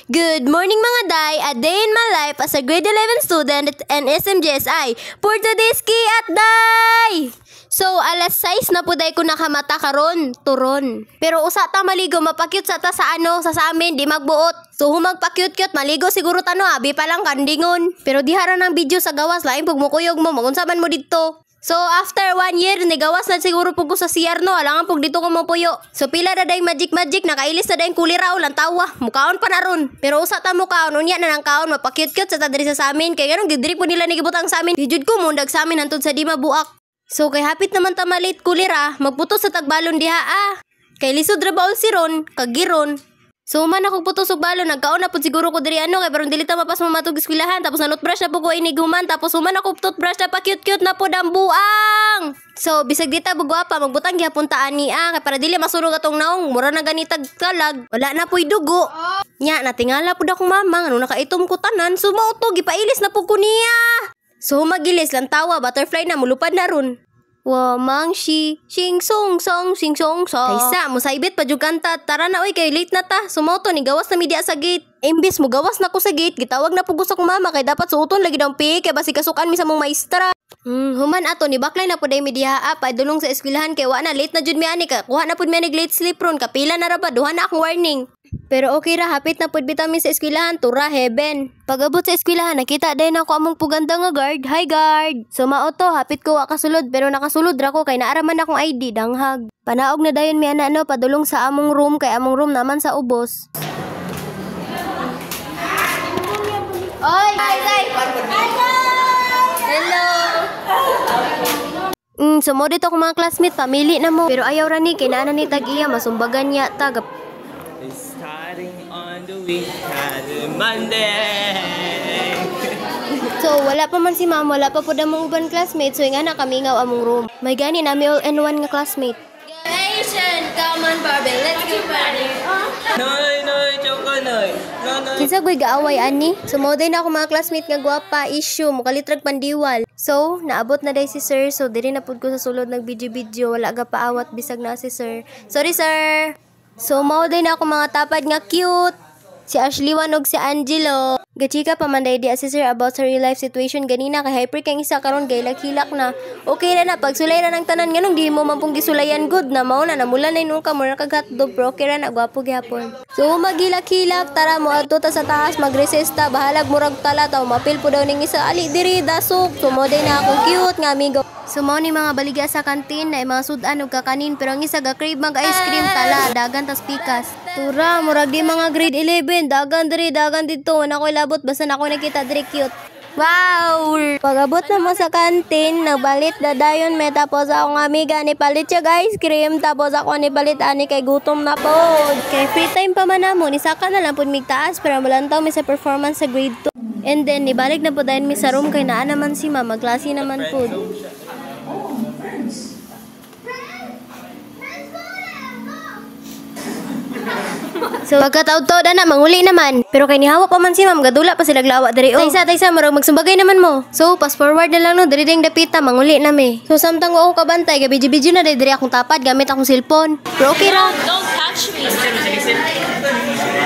Good morning mga day, a day in my life as a grade 11 student at SMGSI. For today's key at day! So, alas 6 na po day ko nakamata karon, turon. Pero usa ta maligo, mapakyut sa ta sa amin, di magbuot. So, humagpakyut-kyut, maligo siguro tano, abi pa lang kandingon. Pero di hara ng video sa gawas, laing pagmukuyog mo, magunsaman mo dito. So, after 1 year, nigawas na siguro po ko sa CR, no? Alangan po dito ko mapuyo. So, pila na day magic, nakailis na day kulira o lantawa. Mukaon pa na ron. Pero usa ta mukaon, unya na ng kaon, mapakyut-kyut sa tadiri sa amin. Kaya ganun, gidiri po nila nigibutang sa amin. Dijud ko, mundag sa amin, hantod sa di mabuak. So, kay hapit naman tamalit kulira, magputos sa tagbalon diha Kay lisod ra baul si Ron, kagiron. So, man ako putos og balon, nagkaon na po siguro ko diri kay parang dili ta mapas mamatog eskwelahan, tapos nanutbrush na po ko iniguman, tapos human ako toothbrush na pa cute na po dambuang. So, bisag dita bugwapa, magbutang gihapon ta ani kay para dili masurog atong naong, mura na ganitag kalag, wala na po'y dugo. Nya, natingala po akong mama, ano nakaitom ko tanan, sumauto, gipailis na po ko niya. So, magilis lang tawa, butterfly na, mulupad na ron. Wamang sing song song. Kaysa, musaibit pa jud kanta. Tara na oy, kay late na ta. Sumoto ni gawas na media sa gate. Imbis mo gawas na ko sa gate, gitawag na pugos akong mama kay dapat suoton lagi daw pi kay basi kasukan mi sa mong maestra. Human ato ni baklay na pud ay media pa dulong sa eskwelahan kay wa na late na jud mi ani ka. Kuha na pud mi nig late sleep ron, kapila na ra ba duha na akong warning. Pero okay ra, hapit na pud bitamin sa eskwelahan, tura heaven. Pag-abot sa eskwelahan, nakita din ako among puganda nga guard. Hi guard! So maoto, hapit ko wa kasulod pero nakasulod ra ko kay naaraman akong ID, danghag. Panaog na dayon mi ana padulong sa among room kay among room naman sa ubos. Oy! Hi! Hello! Sumodit ako mga classmate, pamili na mo. Pero ayaw ra ni, kay naana ni tag-iya, masumbagan niya, tagap. Starting on the week, Monday. So, wala pa man si ma'am, wala pa po damong uban classmate. So, nga na kami nga among room. May gani nami all in one nga classmate. Asian, come on Barbie, let's go party. Noy, choka noy. Kinsa ko'y gaaway ani? Sumoday na ako mga classmate nga gwapa, issue, mukalitrag pandiwal. So, naabot na day si sir. So, diri na pud ko sa sulod ng video. Wala ga paawat bisag na si sir. Sorry sir. So, mauday na ako mga tapad nga cute. Si Ashley Wanog, si Angelo. Gachika pa man day di si sir about sa real life situation ganina kay hyper kang isa karon gay hilak na. Okay na pagsulay ra ng tanan nganong di mo man pong gisulayan good na mao na namulan na inung ka mo nakagatdo pero okay ra na gwapo gyapon. So magilak-hilak tara mo adto ta sa taas mag-recess ta bahalag murag tala taw mapil po daw ning isa ali diri dasok. So mo day na ako cute nga amigo. So mo ni mga baligya sa kantin na mga sudan og kakanin pero ang isa ga crave mag ice cream tala dagan tas pikas. Tura murag di mga grade 11 dagan dito na ko labot basta na ako nakita diri cute. Wow! Pag-abot naman sa kantin, nagbalit na dayon may tapos akong amiga ni palit siya ice cream tapos ako ni palit ani kay gutom na po. Kay free time pa man namo, nisaka na lang pud migtaas para malantaw mi sa performance sa grade 2. And then nibalik na po dayon mi sa room kay naa naman si mama, klase naman pud. So pagkataod-taod na manguli naman. Pero kay nihawa pa man si ma'am gadula pa sila glawa diri oh. Taysa murag magsumbagay naman mo. So fast forward na lang no diri ding dapita manguli na me. So samtang wa ako kabantay gabi-bidyo na diri akong tapad gamit akong cellphone. Pero okay ra. Don't touch me.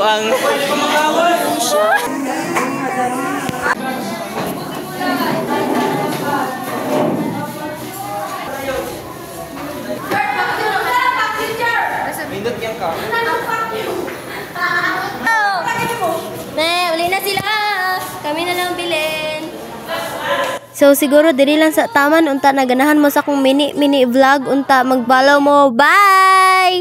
Ang Pindot yang ka. Uli na sila. Kami na lang bilin. So siguro diri lang sa taman unta naganahan mo sa akong mini vlog unta magbalaw mo. Bye.